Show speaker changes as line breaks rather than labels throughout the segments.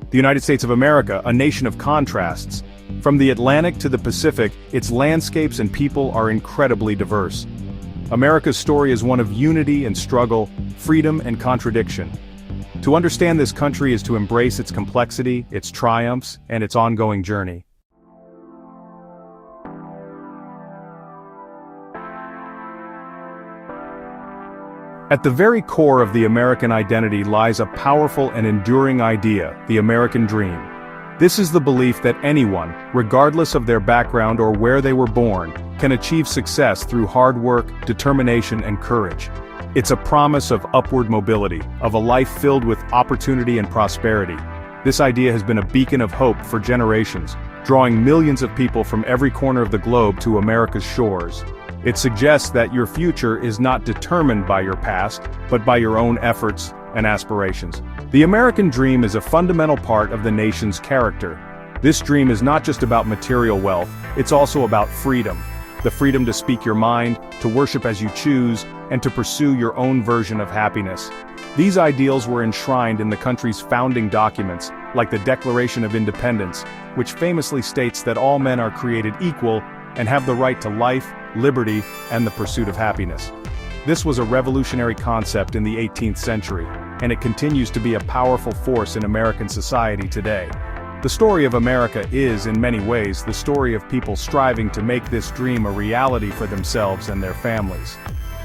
The United States of America, a nation of contrasts. From the Atlantic to the Pacific, its landscapes and people are incredibly diverse. America's story is one of unity and struggle, freedom and contradiction. To understand this country is to embrace its complexity, its triumphs, and its ongoing journey. At the very core of the American identity lies a powerful and enduring idea, the American dream. This is the belief that anyone, regardless of their background or where they were born, can achieve success through hard work, determination, and courage. It's a promise of upward mobility, of a life filled with opportunity and prosperity. This idea has been a beacon of hope for generations, drawing millions of people from every corner of the globe to America's shores. It suggests that your future is not determined by your past, but by your own efforts and aspirations. The American dream is a fundamental part of the nation's character. This dream is not just about material wealth, it's also about freedom. The freedom to speak your mind, to worship as you choose, and to pursue your own version of happiness. These ideals were enshrined in the country's founding documents, like the Declaration of Independence, which famously states that all men are created equal and have the right to life, liberty, and the pursuit of happiness. This was a revolutionary concept in the 18th century, and it continues to be a powerful force in American society today. The story of America is, in many ways, the story of people striving to make this dream a reality for themselves and their families.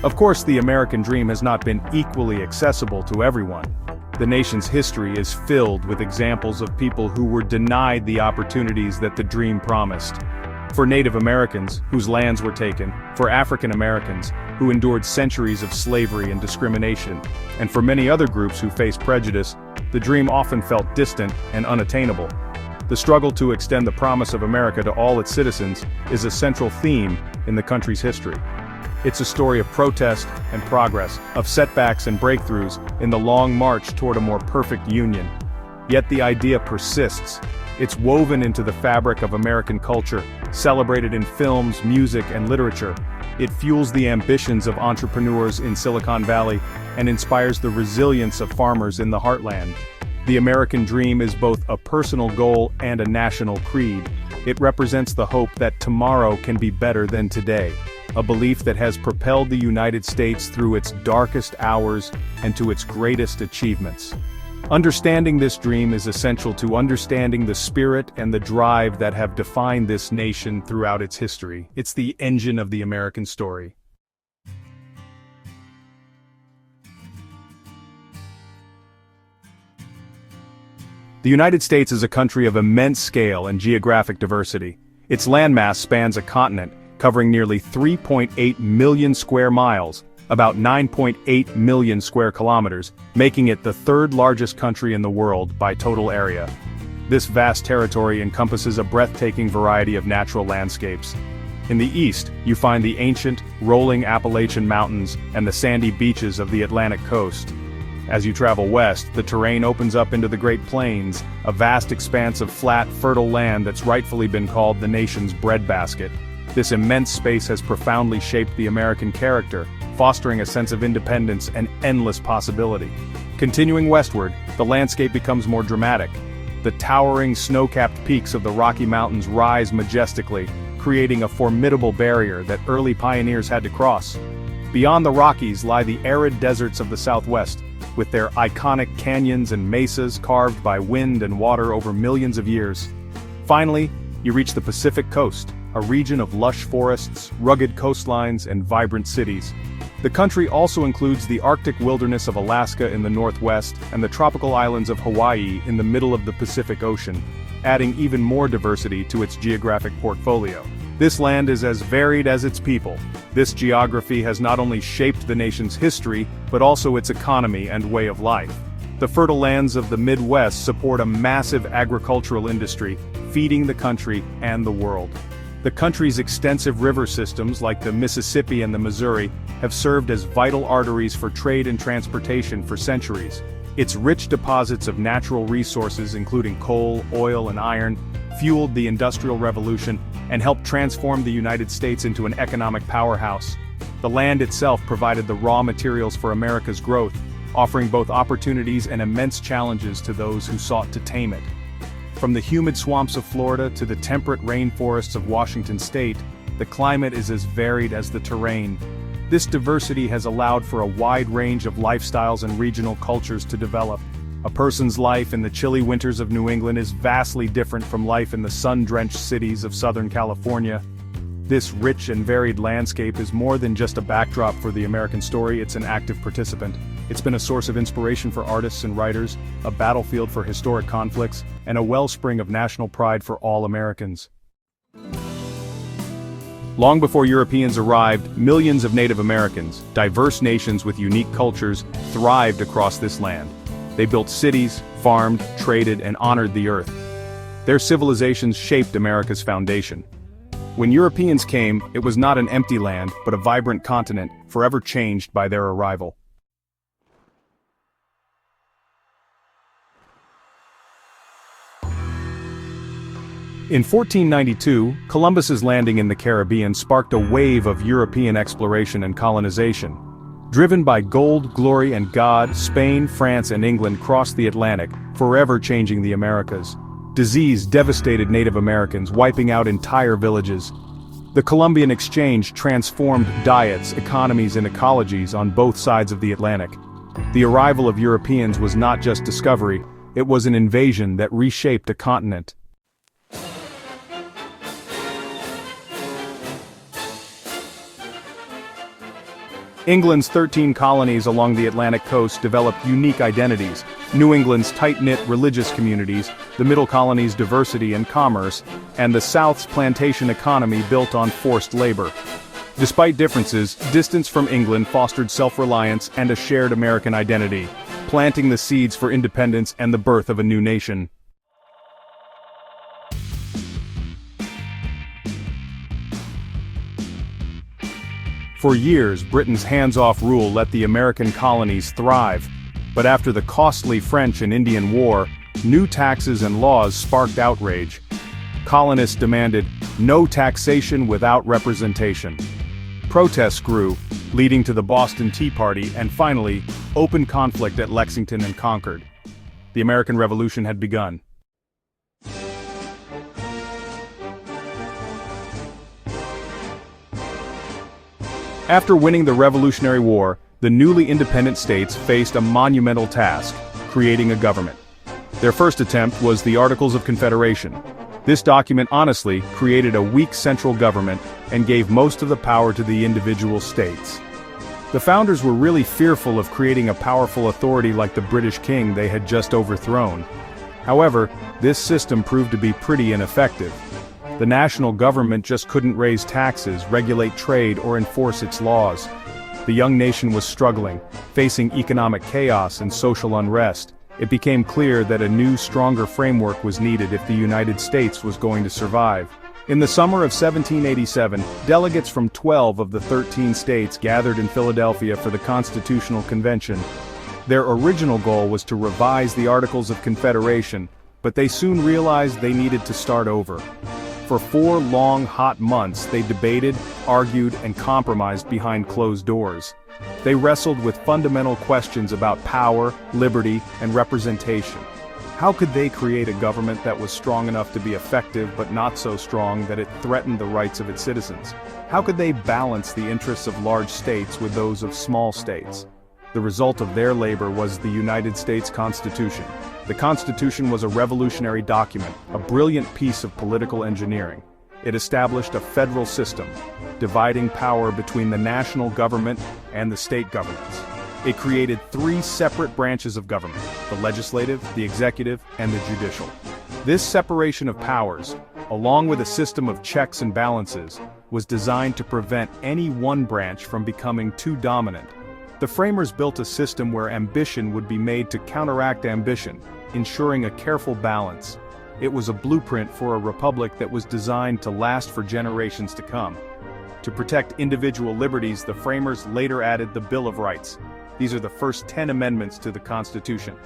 Of course, the American dream has not been equally accessible to everyone. The nation's history is filled with examples of people who were denied the opportunities that the dream promised. For Native Americans, whose lands were taken, for African Americans, who endured centuries of slavery and discrimination, and for many other groups who faced prejudice, the dream often felt distant and unattainable. The struggle to extend the promise of America to all its citizens is a central theme in the country's history. It's a story of protest and progress, of setbacks and breakthroughs in the long march toward a more perfect union. Yet the idea persists. It's woven into the fabric of American culture, celebrated in films, music, and literature. It fuels the ambitions of entrepreneurs in Silicon Valley and inspires the resilience of farmers in the heartland. The American dream is both a personal goal and a national creed. It represents the hope that tomorrow can be better than today, a belief that has propelled the United States through its darkest hours and to its greatest achievements. Understanding this dream is essential to understanding the spirit and the drive that have defined this nation throughout its history. It's the engine of the American story. The United States is a country of immense scale and geographic diversity. Its landmass spans a continent, covering nearly 3.8 million square miles, about 9.8 million square kilometers, making it the third largest country in the world by total area. This vast territory encompasses a breathtaking variety of natural landscapes. In the east, you find the ancient, rolling Appalachian Mountains and the sandy beaches of the Atlantic coast. As you travel west, the terrain opens up into the Great Plains, a vast expanse of flat, fertile land that's rightfully been called the nation's breadbasket. This immense space has profoundly shaped the American character, fostering a sense of independence and endless possibility. Continuing westward, the landscape becomes more dramatic. The towering snow-capped peaks of the Rocky Mountains rise majestically, creating a formidable barrier that early pioneers had to cross. Beyond the Rockies lie the arid deserts of the Southwest, with their iconic canyons and mesas carved by wind and water over millions of years. Finally, you reach the Pacific Coast, a region of lush forests, rugged coastlines, and vibrant cities. The country also includes the Arctic wilderness of Alaska in the northwest and the tropical islands of Hawaii in the middle of the Pacific Ocean, adding even more diversity to its geographic portfolio. This land is as varied as its people. This geography has not only shaped the nation's history, but also its economy and way of life. The fertile lands of the Midwest support a massive agricultural industry, feeding the country and the world. The country's extensive river systems, like the Mississippi and the Missouri, have served as vital arteries for trade and transportation for centuries. Its rich deposits of natural resources, including coal, oil, and iron, fueled the Industrial Revolution and helped transform the United States into an economic powerhouse. The land itself provided the raw materials for America's growth, offering both opportunities and immense challenges to those who sought to tame it. From the humid swamps of Florida to the temperate rainforests of Washington state, the climate is as varied as the terrain. This diversity has allowed for a wide range of lifestyles and regional cultures to develop. A person's life in the chilly winters of New England is vastly different from life in the sun-drenched cities of Southern California. This rich and varied landscape is more than just a backdrop for the American story, it's an active participant. It's been a source of inspiration for artists and writers, a battlefield for historic conflicts, and a wellspring of national pride for all Americans. Long before Europeans arrived, millions of Native Americans, diverse nations with unique cultures, thrived across this land. They built cities, farmed, traded, and honored the earth. Their civilizations shaped America's foundation. When Europeans came, it was not an empty land, but a vibrant continent, forever changed by their arrival. In 1492, Columbus's landing in the Caribbean sparked a wave of European exploration and colonization. Driven by gold, glory, and God, Spain, France, and England crossed the Atlantic, forever changing the Americas. Disease devastated Native Americans, wiping out entire villages. The Columbian Exchange transformed diets, economies, and ecologies on both sides of the Atlantic. The arrival of Europeans was not just discovery, it was an invasion that reshaped a continent. England's 13 colonies along the Atlantic coast developed unique identities: New England's tight-knit religious communities, the Middle Colony's diversity and commerce, and the South's plantation economy built on forced labor. Despite differences, distance from England fostered self-reliance and a shared American identity, planting the seeds for independence and the birth of a new nation. For years, Britain's hands-off rule let the American colonies thrive, but after the costly French and Indian War, new taxes and laws sparked outrage. Colonists demanded no taxation without representation. Protests grew, leading to the Boston Tea Party and finally, open conflict at Lexington and Concord. The American Revolution had begun. After winning the Revolutionary War, the newly independent states faced a monumental task: creating a government. Their first attempt was the Articles of Confederation. This document honestly created a weak central government and gave most of the power to the individual states. The founders were really fearful of creating a powerful authority like the British king they had just overthrown. However, this system proved to be pretty ineffective. The national government just couldn't raise taxes, regulate trade, or enforce its laws. The young nation was struggling, facing economic chaos and social unrest. It became clear that a new, stronger framework was needed if the United States was going to survive. In the summer of 1787, delegates from 12 of the 13 states gathered in Philadelphia for the Constitutional Convention. Their original goal was to revise the Articles of Confederation, but they soon realized they needed to start over. For 4 long, hot months, they debated, argued, and compromised behind closed doors. They wrestled with fundamental questions about power, liberty, and representation. How could they create a government that was strong enough to be effective but not so strong that it threatened the rights of its citizens? How could they balance the interests of large states with those of small states? The result of their labor was the United States Constitution. The Constitution was a revolutionary document, a brilliant piece of political engineering. It established a federal system, dividing power between the national government and the state governments. It created 3 separate branches of government: the legislative, the executive, and the judicial. This separation of powers, along with a system of checks and balances, was designed to prevent any one branch from becoming too dominant. The framers built a system where ambition would be made to counteract ambition, ensuring a careful balance. It was a blueprint for a republic that was designed to last for generations to come. To protect individual liberties, the framers later added the Bill of Rights. These are the first 10 amendments to the Constitution.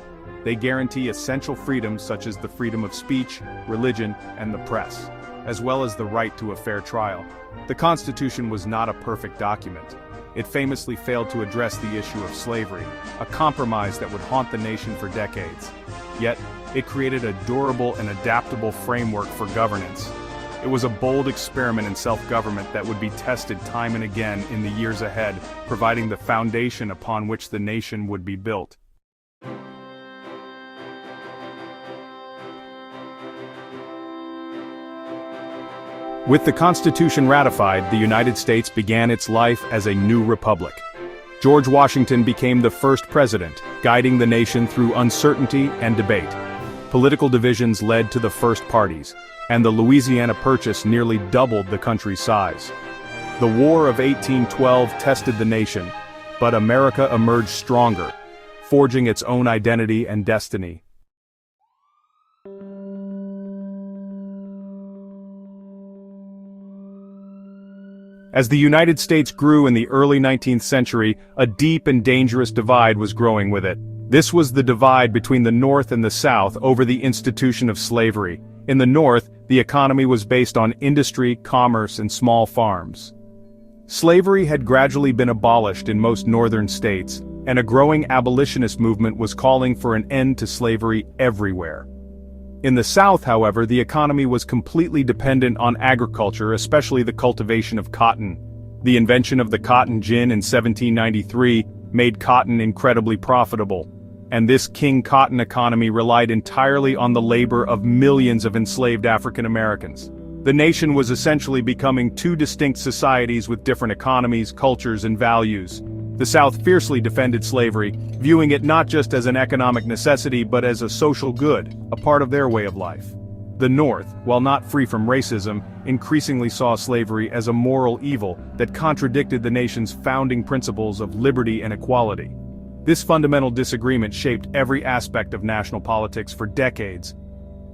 They guarantee essential freedoms such as the freedom of speech, religion, and the press, as well as the right to a fair trial. The Constitution was not a perfect document. it famously failed to address the issue of slavery, a compromise that would haunt the nation for decades. Yet, it created a durable and adaptable framework for governance. It was a bold experiment in self-government that would be tested time and again in the years ahead, providing the foundation upon which the nation would be built. With the Constitution ratified, the United States began its life as a new republic. George Washington became the first president, guiding the nation through uncertainty and debate. Political divisions led to the first parties, and the Louisiana Purchase nearly doubled the country's size. The War of 1812 tested the nation, but America emerged stronger, forging its own identity and destiny. As the United States grew in the early 19th century, a deep and dangerous divide was growing with it. This was the divide between the North and the South over the institution of slavery. In the North, the economy was based on industry, commerce, and small farms. Slavery had gradually been abolished in most northern states, and a growing abolitionist movement was calling for an end to slavery everywhere. In the South, however, the economy was completely dependent on agriculture, especially the cultivation of cotton. The invention of the cotton gin in 1793 made cotton incredibly profitable, and this King Cotton economy relied entirely on the labor of millions of enslaved African Americans. The nation was essentially becoming two distinct societies with different economies, cultures, and values. The South fiercely defended slavery, viewing it not just as an economic necessity but as a social good, a part of their way of life. The North, while not free from racism, increasingly saw slavery as a moral evil that contradicted the nation's founding principles of liberty and equality. This fundamental disagreement shaped every aspect of national politics for decades.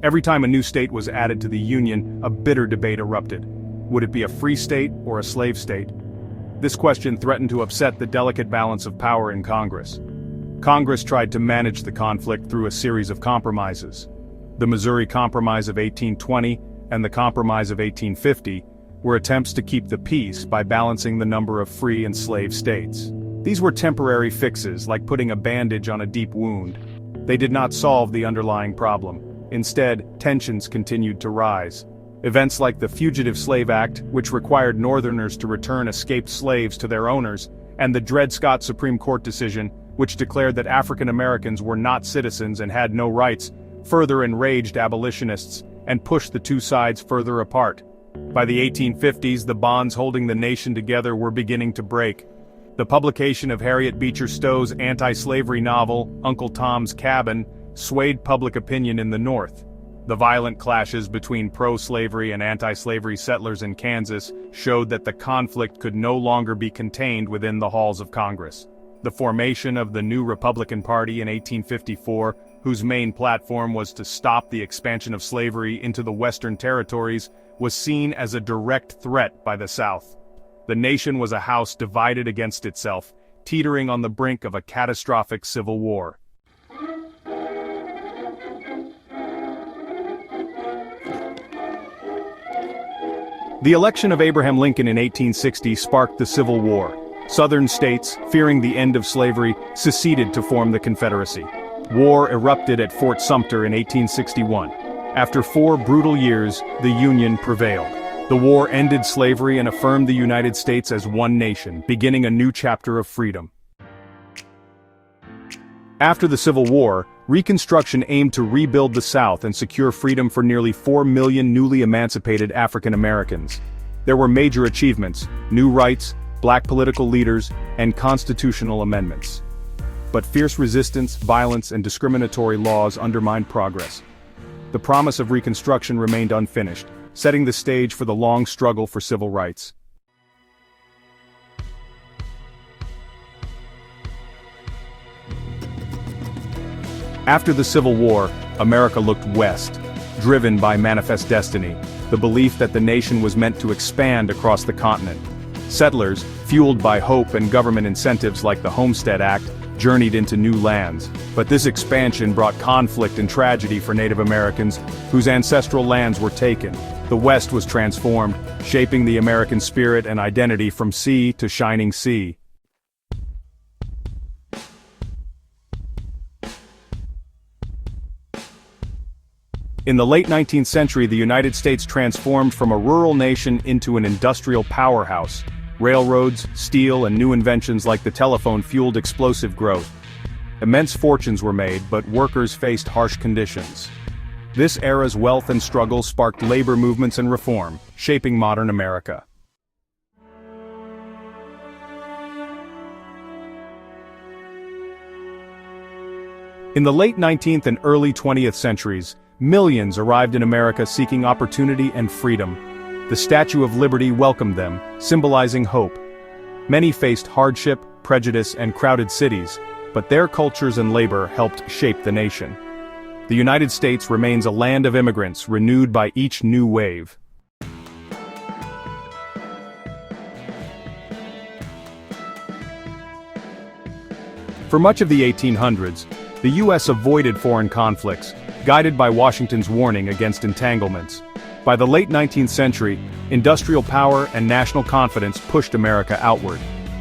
Every time a new state was added to the Union, a bitter debate erupted. Would it be a free state or a slave state? This question threatened to upset the delicate balance of power in Congress. Congress tried to manage the conflict through a series of compromises. The Missouri Compromise of 1820 and the Compromise of 1850 were attempts to keep the peace by balancing the number of free and slave states. These were temporary fixes, like putting a bandage on a deep wound. They did not solve the underlying problem. Instead, tensions continued to rise. Events like the Fugitive Slave Act, which required Northerners to return escaped slaves to their owners, and the Dred Scott Supreme Court decision, which declared that African Americans were not citizens and had no rights, further enraged abolitionists and pushed the two sides further apart. By the 1850s, the bonds holding the nation together were beginning to break. The publication of Harriet Beecher Stowe's anti-slavery novel, Uncle Tom's Cabin, swayed public opinion in the North. The violent clashes between pro-slavery and anti-slavery settlers in Kansas showed that the conflict could no longer be contained within the halls of Congress. The formation of the new Republican Party in 1854, whose main platform was to stop the expansion of slavery into the Western territories, was seen as a direct threat by the South. The nation was a house divided against itself, teetering on the brink of a catastrophic civil war. The election of Abraham Lincoln in 1860 sparked the Civil War. Southern states, fearing the end of slavery, seceded to form the Confederacy. War erupted at Fort Sumter in 1861. After 4 brutal years, the Union prevailed. The war ended slavery and affirmed the United States as one nation, beginning a new chapter of freedom. After the Civil War, Reconstruction aimed to rebuild the South and secure freedom for nearly 4 million newly emancipated African Americans. There were major achievements: new rights, black political leaders, and constitutional amendments. But fierce resistance, violence, and discriminatory laws undermined progress. The promise of Reconstruction remained unfinished, setting the stage for the long struggle for civil rights. After the Civil War, America looked west, driven by manifest destiny, the belief that the nation was meant to expand across the continent. Settlers, fueled by hope and government incentives like the Homestead Act, journeyed into new lands. But this expansion brought conflict and tragedy for Native Americans, whose ancestral lands were taken. The West was transformed, shaping the American spirit and identity from sea to shining sea. In the late 19th century, the United States transformed from a rural nation into an industrial powerhouse. Railroads, steel, and new inventions like the telephone fueled explosive growth. Immense fortunes were made, but workers faced harsh conditions. This era's wealth and struggle sparked labor movements and reform, shaping modern America. In the late 19th and early 20th centuries, millions arrived in America seeking opportunity and freedom. The Statue of Liberty welcomed them, symbolizing hope. Many faced hardship, prejudice, and crowded cities, but their cultures and labor helped shape the nation. The United States remains a land of immigrants, renewed by each new wave. For much of the 1800s, the U.S. avoided foreign conflicts, guided by Washington's warning against entanglements. By the late 19th century, industrial power and national confidence pushed America outward.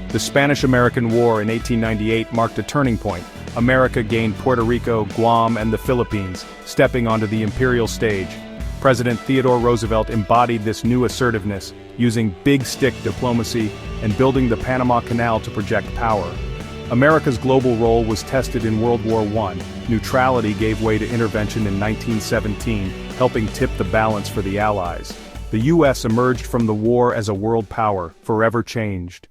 The Spanish-American War in 1898 marked a turning point. America gained Puerto Rico, Guam, and the Philippines, stepping onto the imperial stage. President Theodore Roosevelt embodied this new assertiveness, using big-stick diplomacy and building the Panama Canal to project power. America's global role was tested in World War I. Neutrality gave way to intervention in 1917, helping tip the balance for the Allies. The U.S. emerged from the war as a world power, forever changed.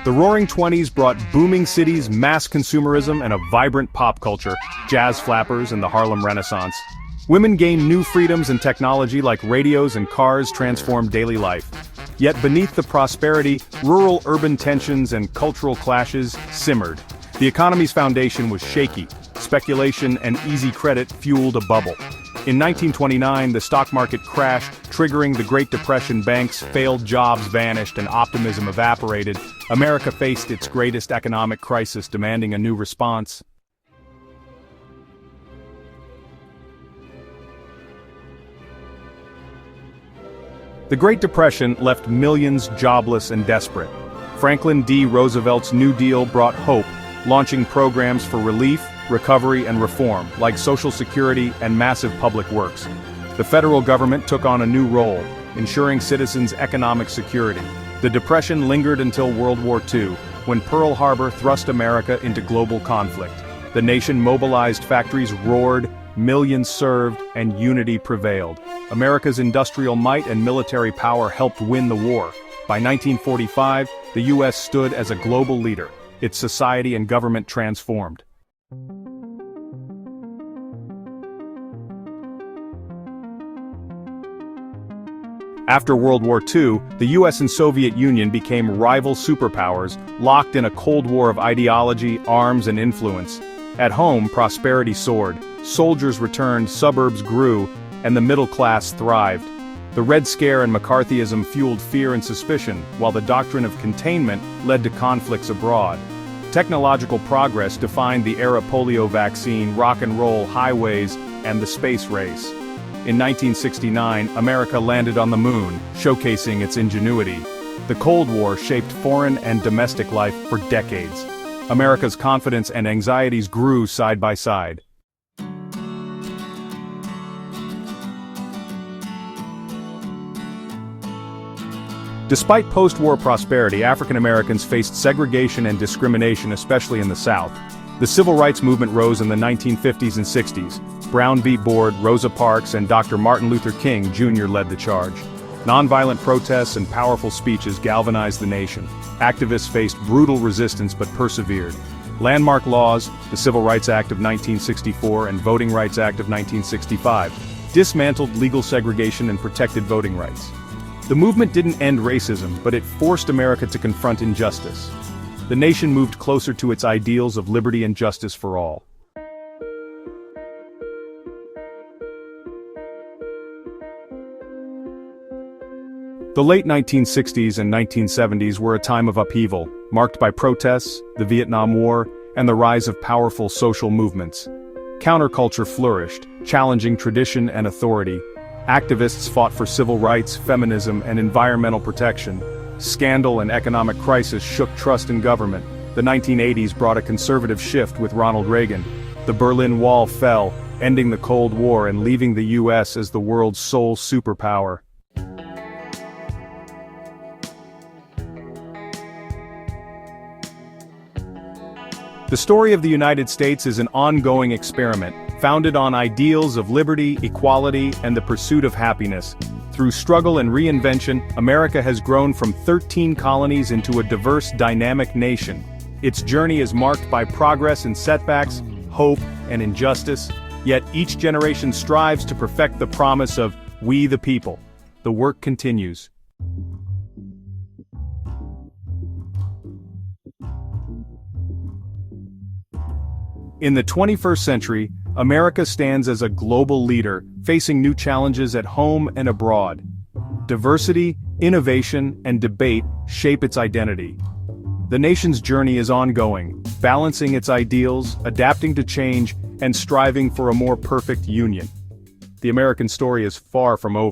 The Roaring Twenties brought booming cities, mass consumerism, and a vibrant pop culture, jazz flappers, and the Harlem Renaissance. Women gained new freedoms and technology like radios and cars transformed daily life. Yet beneath the prosperity, rural-urban tensions and cultural clashes simmered. The economy's foundation was shaky. Speculation and easy credit fueled a bubble. In 1929, the stock market crashed, triggering the Great Depression. Banks failed, jobs vanished, and optimism evaporated. America faced its greatest economic crisis, demanding a new response. The Great Depression left millions jobless and desperate. Franklin D. Roosevelt's New Deal brought hope, launching programs for relief, recovery, and reform, like Social Security and massive public works. The federal government took on a new role, ensuring citizens' economic security. The Depression lingered until World War II, when Pearl Harbor thrust America into global conflict. The nation mobilized, factories roared, millions served, and unity prevailed. America's industrial might and military power helped win the war. By 1945, the U.S. stood as a global leader. Its society and government transformed. After World War II, the U.S. and Soviet Union became rival superpowers, locked in a Cold War of ideology, arms, and influence. At home, prosperity soared. Soldiers returned, suburbs grew, and the middle class thrived. The Red Scare and McCarthyism fueled fear and suspicion, while the doctrine of containment led to conflicts abroad. Technological progress defined the era: polio vaccine, rock and roll, highways, and the space race. In 1969, America landed on the moon, showcasing its ingenuity. The Cold War shaped foreign and domestic life for decades. America's confidence and anxieties grew side by side. Despite post-war prosperity, African Americans faced segregation and discrimination, especially in the South. The civil rights movement rose in the 1950s and 60s. Brown v. Board, Rosa Parks, and Dr. Martin Luther King Jr. led the charge. Nonviolent protests and powerful speeches galvanized the nation. Activists faced brutal resistance but persevered. Landmark laws, the Civil Rights Act of 1964 and Voting Rights Act of 1965, dismantled legal segregation and protected voting rights. The movement didn't end racism, but it forced America to confront injustice. The nation moved closer to its ideals of liberty and justice for all. The late 1960s and 1970s were a time of upheaval, marked by protests, the Vietnam War, and the rise of powerful social movements. Counterculture flourished, challenging tradition and authority. Activists fought for civil rights, feminism, and environmental protection. Scandal and economic crisis shook trust in government. The The 1980s brought a conservative shift with Ronald Reagan. The Berlin Wall fell, ending the Cold War and leaving the US as the world's sole superpower. The story of the United States is an ongoing experiment, founded on ideals of liberty, equality, and the pursuit of happiness. Through struggle and reinvention, America has grown from 13 colonies into a diverse, dynamic nation. Its journey is marked by progress and setbacks, hope and injustice, yet each generation strives to perfect the promise of "We the People." The work continues. In the 21st century, America stands as a global leader, facing new challenges at home and abroad. Diversity, innovation, and debate shape its identity. The nation's journey is ongoing, balancing its ideals, adapting to change, and striving for a more perfect union. The American story is far from over.